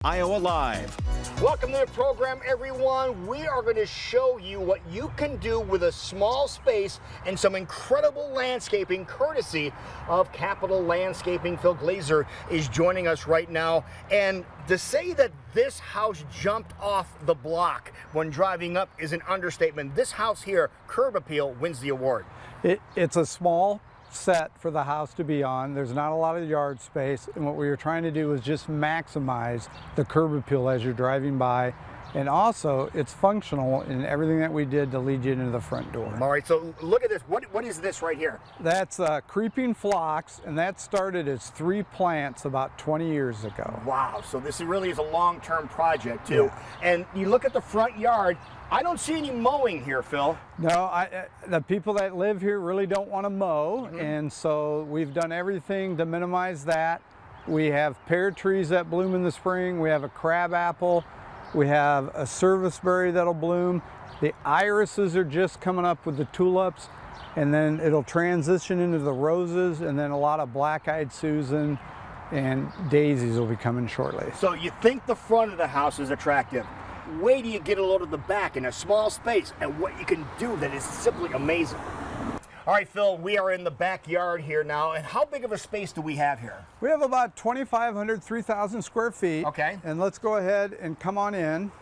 Iowa Live. Welcome to the program, everyone. We are going to show you what you can do with a small space and some incredible landscaping, courtesy of Capital Landscaping. Phil Glazer is joining us right now. And to say that this house jumped off the block when driving up is an understatement. This house here, Curb Appeal, wins the award. It's a small set for the house to be on. There's not a lot of yard space, and what we were trying to do is just maximize the curb appeal as you're driving by, and also it's functional in everything that we did to lead you into the front door. All right, so look at this. What is this right here? That's creeping phlox, and that started as 3 plants about 20 years ago. Wow, so this really is a long-term project too. Yeah. And you look at the front yard, I don't see any mowing here, Phil. No, the people that live here really don't want to mow, and so we've done everything to minimize that. We have pear trees that bloom in the spring. We have a crab apple. We have a serviceberry that'll bloom. The irises are just coming up with the tulips, and then it'll transition into the roses, and then a lot of black-eyed Susan and daisies will be coming shortly. So you think the front of the house is attractive. Wait till you get a load of the back in a small space and what you can do that is simply amazing. All right, Phil, we are in the backyard here now. And how big of a space do we have here? We have about 2,500, 3,000 square feet. Okay. And let's go ahead and come on in.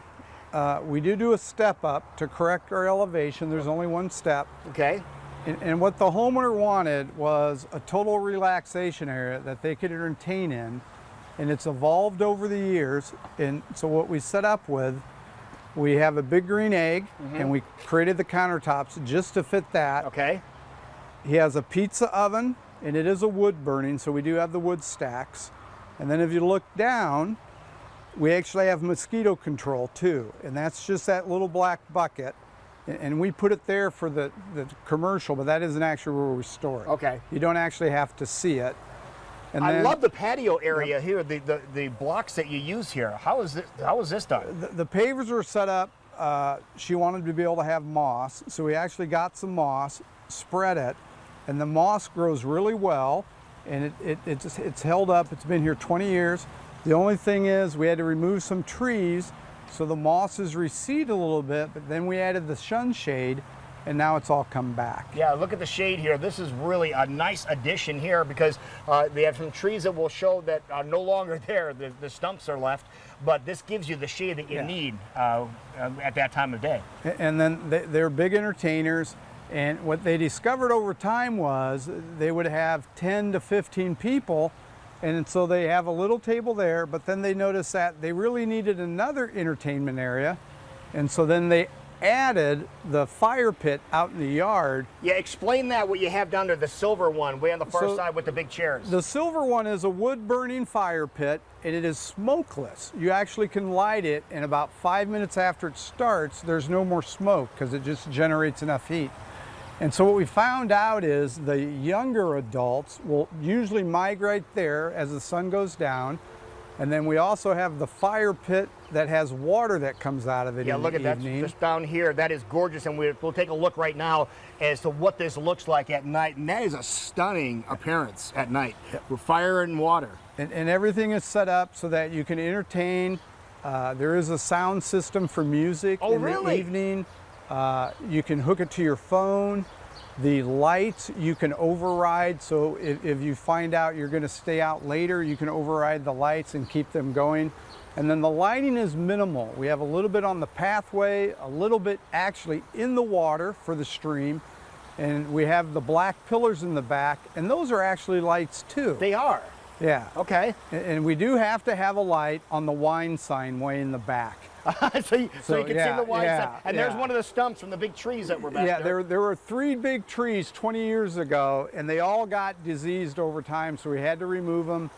We do a step up to correct our elevation. There's only one step. Okay. And what the homeowner wanted was a total relaxation area that they could entertain in. And it's evolved over the years. And so what we set up with, we have a big green egg, and we created the countertops just to fit that. Okay. He has a pizza oven, and it is a wood burning, so we do have the wood stacks. And then if you look down, we actually have mosquito control too, and that's just that little black bucket. And we put it there for the commercial, but that isn't actually where we store it. Okay. You don't actually have to see it. And I love the patio area here, the blocks that you use here. How is this done? The pavers are set up. She wanted to be able to have moss, so we actually got some moss, spread it, and the moss grows really well, and it's held up. It's been here 20 years. The only thing is we had to remove some trees, so the mosses recede a little bit, but then we added the sunshade, and now it's all come back. Yeah, look at the shade here. This is really a nice addition here because they have some trees that will show that are no longer there. The stumps are left, but this gives you the shade that you need at that time of day. And then they're big entertainers, and what they discovered over time was they would have 10 to 15 people, and so they have a little table there, but then they noticed that they really needed another entertainment area, and so then they added the fire pit out in the yard. Yeah, explain that, what you have down there, the silver one, way on the far side with the big chairs. The silver one is a wood-burning fire pit, and it is smokeless. You actually can light it, and about 5 minutes after it starts, there's no more smoke because it just generates enough heat. And so what we found out is the younger adults will usually migrate there as the sun goes down. And then we also have the fire pit that has water that comes out of it in the evening. Yeah, look at that, just down here. That is gorgeous, and we'll take a look right now as to what this looks like at night. And that is a stunning appearance at night with fire and water. And everything is set up so that you can entertain. There is a sound system for music in the evening. You can hook it to your phone. The lights you can override, so if you find out you're going to stay out later, you can override the lights and keep them going. And then the lighting is minimal. We have a little bit on the pathway, a little bit actually in the water for the stream, and we have the black pillars in the back, and those are actually lights too. They are? Yeah. Okay. And we do have to have a light on the wine sign way in the back. so you can see the wine sign. And there's one of the stumps from the big trees that were back there. Yeah, there were 3 big trees 20 years ago, and they all got diseased over time, so we had to remove them.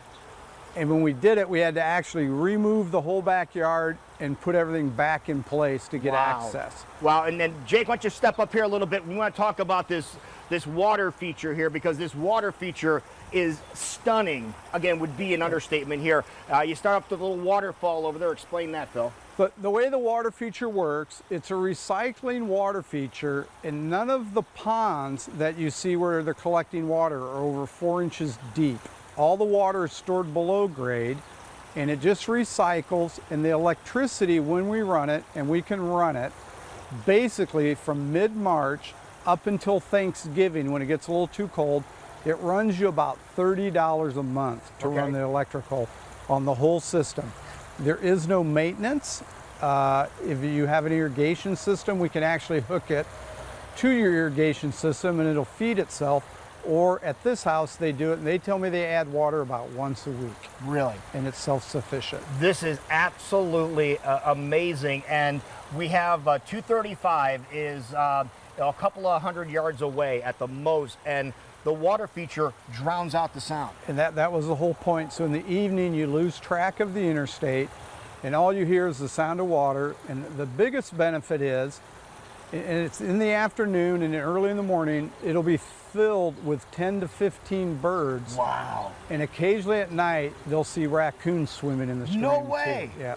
And when we did it, we had to actually remove the whole backyard and put everything back in place to get access. Wow, and then Jake, why don't you step up here a little bit? We want to talk about this water feature here, because this water feature is stunning. Again, would be an understatement here. You start up with a little waterfall over there. Explain that, Phil. But the way the water feature works, it's a recycling water feature, and none of the ponds that you see where they're collecting water are over 4 inches deep. All the water is stored below grade, and it just recycles, and the electricity when we run it, and we can run it basically from mid-March up until Thanksgiving when it gets a little too cold. It runs you about $30 a month to run the electrical on the whole system. There is no maintenance. If you have an irrigation system, we can actually hook it to your irrigation system and it'll feed itself. Or at this house, they do it and they tell me they add water about once a week. Really? And it's self-sufficient. This is absolutely amazing. And we have 235 is a couple of 100 yards away at the most. And the water feature drowns out the sound. And that was the whole point. So in the evening, you lose track of the interstate and all you hear is the sound of water. And the biggest benefit is, and it's in the afternoon and early in the morning, it'll be filled with 10 to 15 birds. Wow. And occasionally at night, they'll see raccoons swimming in the stream. No way. Too. Yeah.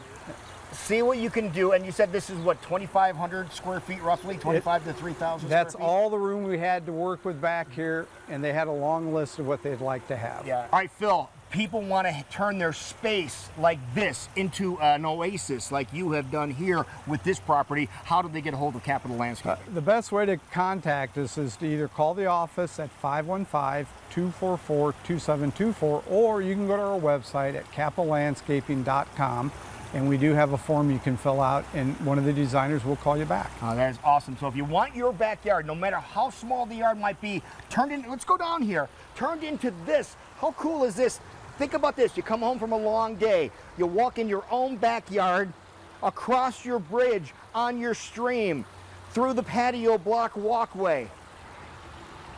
See what you can do. And you said this is what, 2,500 square feet roughly? 25 to 3,000 That's square feet? all the room we had to work with back here, and they had a long list of what they'd like to have. Yeah. All right, Phil, people want to turn their space like this into an oasis like you have done here with this property. How do they get a hold of Capital Landscape? The best way to contact us is to either call the office at 515-244-2724, or you can go to our website at capitallandscaping.com. And we do have a form you can fill out, and one of the designers will call you back. Oh, that is awesome. So if you want your backyard, no matter how small the yard might be, turned into, let's go down here, turned into this. How cool is this? Think about this. You come home from a long day, you walk in your own backyard, across your bridge, on your stream, through the patio block walkway,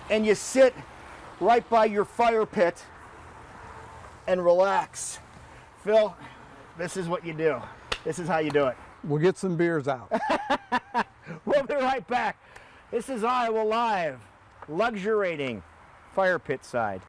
and you sit right by your fire pit and relax. Phil, this is what you do. This is how you do it. We'll get some beers out. We'll be right back. This is Iowa Live, luxuriating fire pit side.